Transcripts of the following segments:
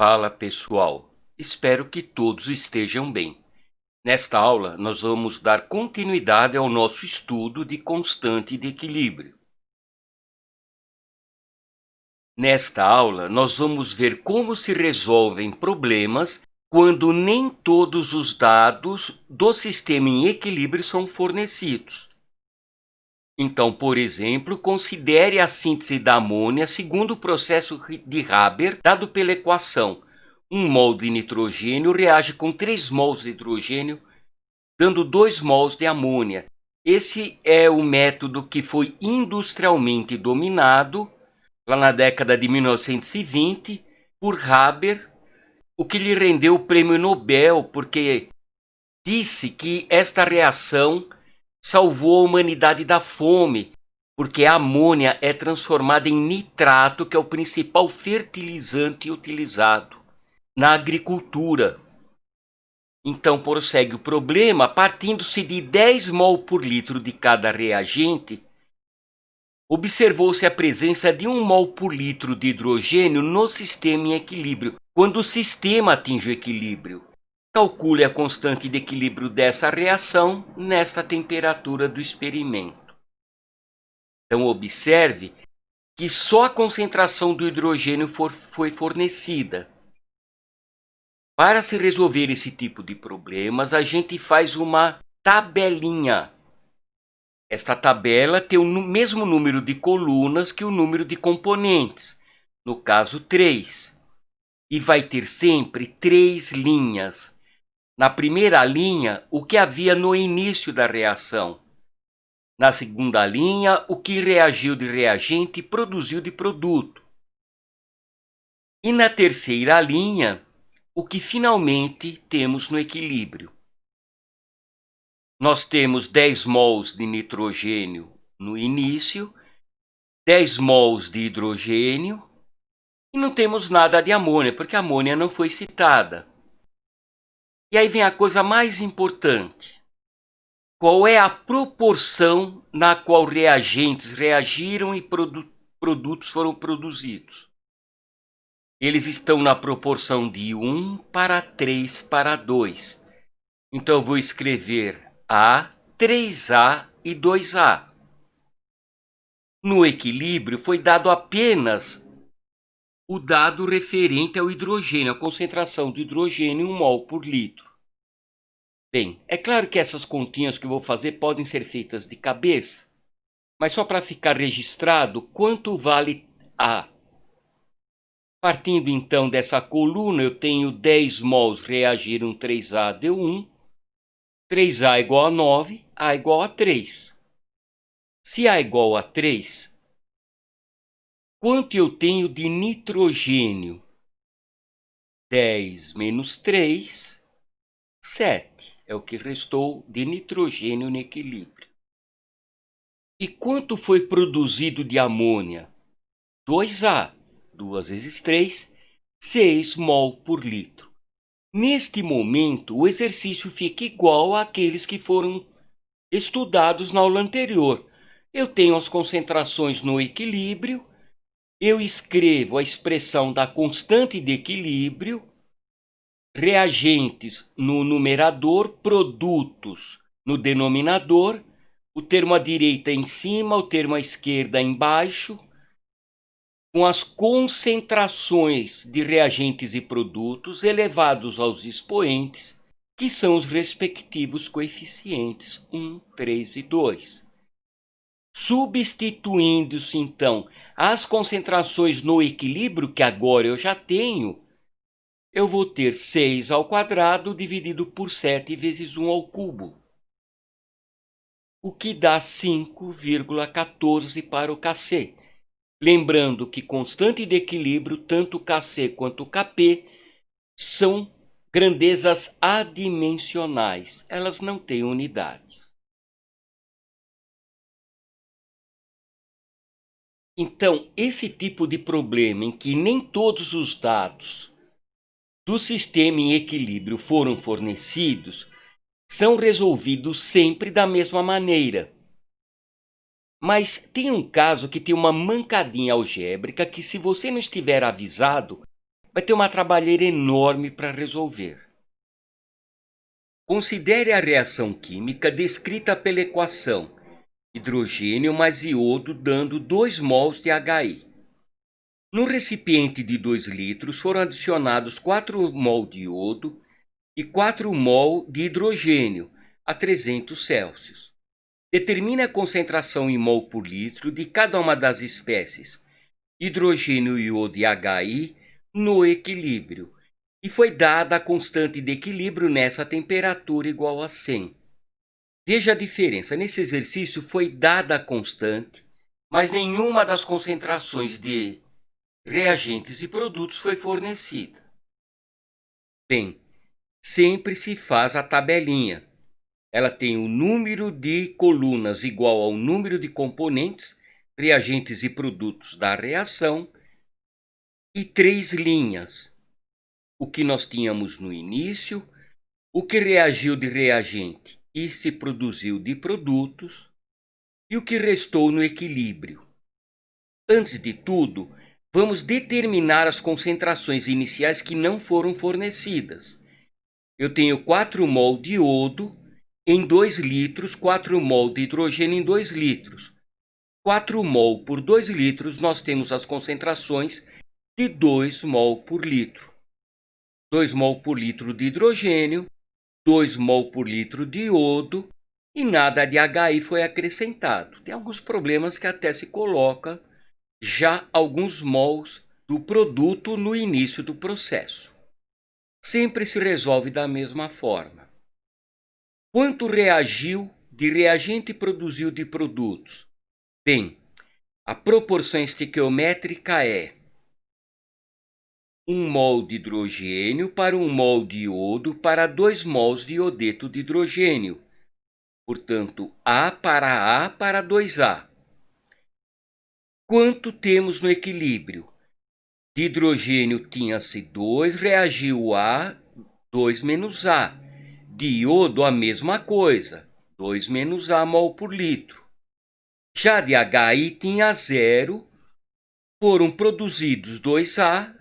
Fala pessoal, espero que todos estejam bem. Nesta aula, nós vamos dar continuidade ao nosso estudo de constante de equilíbrio. Nesta aula, nós vamos ver como se resolvem problemas quando nem todos os dados do sistema em equilíbrio são fornecidos. Então, por exemplo, considere a síntese da amônia segundo o processo de Haber, dado pela equação 1 mol de nitrogênio reage com 3 mols de hidrogênio, dando 2 mols de amônia. Esse é o método que foi industrialmente dominado, lá na década de 1920, por Haber, o que lhe rendeu o prêmio Nobel, porque disse que esta reação salvou a humanidade da fome, porque a amônia é transformada em nitrato, que é o principal fertilizante utilizado na agricultura. Então prossegue o problema, partindo-se de 10 mol por litro de cada reagente, observou-se a presença de 1 mol por litro de hidrogênio no sistema em equilíbrio, quando o sistema atinge o equilíbrio. Calcule a constante de equilíbrio dessa reação nesta temperatura do experimento. Então observe que só a concentração do hidrogênio foi fornecida. Para se resolver esse tipo de problemas, a gente faz uma tabelinha. Esta tabela tem o mesmo número de colunas que o número de componentes, no caso 3. E vai ter sempre 3 linhas. Na primeira linha, o que havia no início da reação. Na segunda linha, o que reagiu de reagente e produziu de produto. E na terceira linha, o que finalmente temos no equilíbrio. Nós temos 10 mols de nitrogênio no início, 10 mols de hidrogênio, e não temos nada de amônia, porque a amônia não foi citada. E aí vem a coisa mais importante. Qual é a proporção na qual reagentes reagiram e produtos foram produzidos? Eles estão na proporção de 1 para 3 para 2. Então eu vou escrever A, 3A e 2A. No equilíbrio foi dado apenas o dado referente ao hidrogênio, a concentração do hidrogênio em 1 mol por litro. Bem, é claro que essas continhas que eu vou fazer podem ser feitas de cabeça, mas só para ficar registrado quanto vale A. Partindo então dessa coluna, eu tenho 10 mols reagiram 3A, deu 1. 3A igual a 9, A igual a 3. Se A igual a 3, quanto eu tenho de nitrogênio? 10 menos 3, 7. É o que restou de nitrogênio no equilíbrio. E quanto foi produzido de amônia? 2A. 2 vezes 3, 6 mol por litro. Neste momento, o exercício fica igual àqueles que foram estudados na aula anterior. Eu tenho as concentrações no equilíbrio, eu escrevo a expressão da constante de equilíbrio, reagentes no numerador, produtos no denominador, o termo à direita em cima, o termo à esquerda embaixo, com as concentrações de reagentes e produtos elevados aos expoentes, que são os respectivos coeficientes 1, 3 e 2. Substituindo-se, então, as concentrações no equilíbrio, que agora eu já tenho, eu vou ter 6 ao quadrado dividido por 7 vezes 1 ao cubo, o que dá 5,14 para o Kc. Lembrando que constante de equilíbrio, tanto Kc quanto Kp, são grandezas adimensionais. Elas não têm unidades. Então, esse tipo de problema em que nem todos os dados do sistema em equilíbrio foram fornecidos, são resolvidos sempre da mesma maneira. Mas tem um caso que tem uma mancadinha algébrica que, se você não estiver avisado, vai ter uma trabalheira enorme para resolver. Considere a reação química descrita pela equação hidrogênio mais iodo dando 2 mols de HI. No recipiente de 2 litros foram adicionados 4 mol de iodo e 4 mol de hidrogênio a 300 Celsius. Determine a concentração em mol por litro de cada uma das espécies hidrogênio, iodo e HI no equilíbrio, e foi dada a constante de equilíbrio nessa temperatura igual a 100. Veja a diferença, nesse exercício foi dada a constante, mas nenhuma das concentrações de reagentes e produtos foi fornecida. Bem, sempre se faz a tabelinha. Ela tem o número de colunas igual ao número de componentes, reagentes e produtos da reação, e 3 linhas. O que nós tínhamos no início, o que reagiu de reagente e se produziu de produtos, e o que restou no equilíbrio. Antes de tudo, vamos determinar as concentrações iniciais que não foram fornecidas. Eu tenho 4 mol de iodo em 2 litros, 4 mol de hidrogênio em 2 litros. 4 mol por 2 litros, nós temos as concentrações de 2 mol por litro. 2 mol por litro de hidrogênio, 2 mol por litro de iodo e nada de HI foi acrescentado. Tem alguns problemas que até se coloca já alguns mols do produto no início do processo. Sempre se resolve da mesma forma. Quanto reagiu de reagente e produziu de produtos? Bem, a proporção estequiométrica é 1 mol de hidrogênio para 1 mol de iodo para 2 mols de iodeto de hidrogênio. Portanto, A para 2A. Quanto temos no equilíbrio? De hidrogênio tinha-se 2, reagiu A, 2 menos A. De iodo, a mesma coisa, 2 menos A mol por litro. Já de HI tinha 0, foram produzidos 2A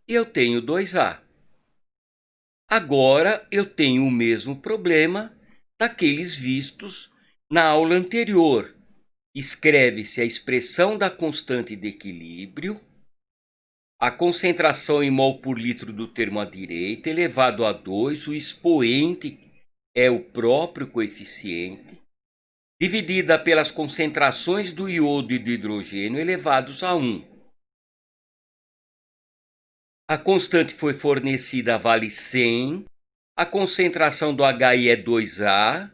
e eu tenho 2A. Agora eu tenho o mesmo problema daqueles vistos na aula anterior. Escreve-se a expressão da constante de equilíbrio, a concentração em mol por litro do termo à direita, elevado a 2, o expoente é o próprio coeficiente, dividida pelas concentrações do iodo e do hidrogênio elevados a 1. A constante foi fornecida vale 100, a concentração do HI é 2A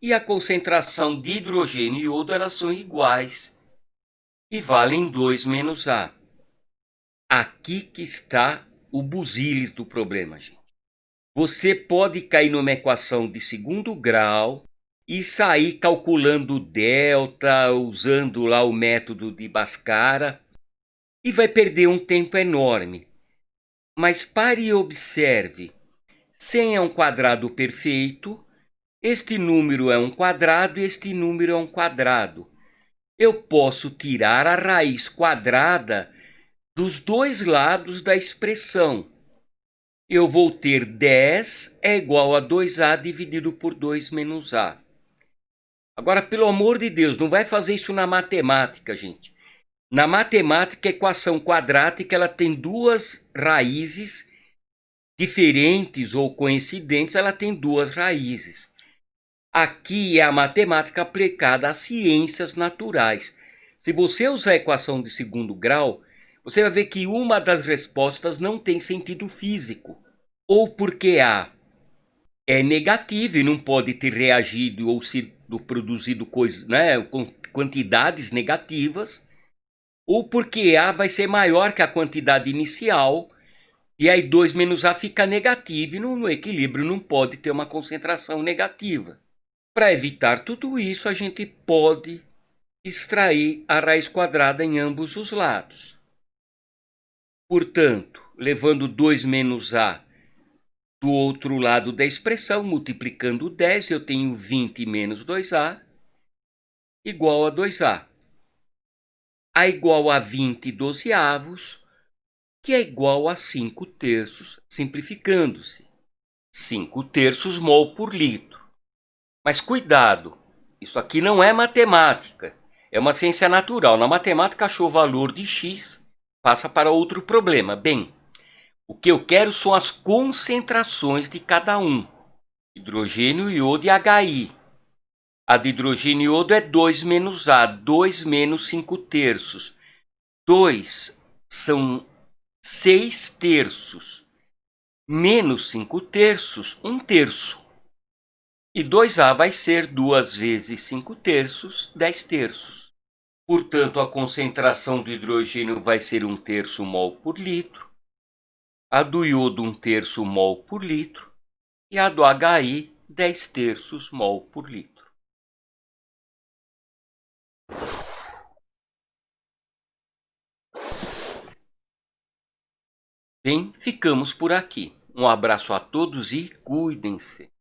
e a concentração de hidrogênio e iodo elas são iguais e valem 2 menos A. Aqui que está o busilis do problema, gente. Você pode cair numa equação de segundo grau e sair calculando delta, usando lá o método de Bhaskara, e vai perder um tempo enorme. Mas pare e observe, 100 é um quadrado perfeito, este número é um quadrado e este número é um quadrado. Eu posso tirar a raiz quadrada dos dois lados da expressão. Eu vou ter 10 é igual a 2A dividido por 2 menos A. Agora, pelo amor de Deus, não vai fazer isso na matemática, gente. Na matemática, a equação quadrática ela tem duas raízes diferentes ou coincidentes, ela tem duas raízes. Aqui é a matemática aplicada às ciências naturais. Se você usar a equação de segundo grau, você vai ver que uma das respostas não tem sentido físico. Ou porque A é negativo e não pode ter reagido ou sido produzido coisas, com quantidades negativas, ou porque A vai ser maior que a quantidade inicial, e aí 2 menos A fica negativo, e no equilíbrio não pode ter uma concentração negativa. Para evitar tudo isso, a gente pode extrair a raiz quadrada em ambos os lados. Portanto, levando 2 menos A do outro lado da expressão, multiplicando 10, eu tenho 20 menos 2A igual a 2A. A igual a 20 dozeavos, que é igual a 5/3, simplificando-se. 5/3 mol por litro. Mas cuidado, isso aqui não é matemática, é uma ciência natural. Na matemática, achou o valor de x, passa para outro problema. Bem, o que eu quero são as concentrações de cada um. Hidrogênio, iodo e HI. A de hidrogênio e iodo é 2 menos A, 2 menos 5/3. 2 são 6/3. Menos 5/3, 1/3. E 2A vai ser 2 vezes 5/3, 10/3. Portanto, a concentração do hidrogênio vai ser 1/3 mol por litro, a do iodo 1/3 mol por litro e a do HI 10/3 mol por litro. Bem, ficamos por aqui. Um abraço a todos e cuidem-se.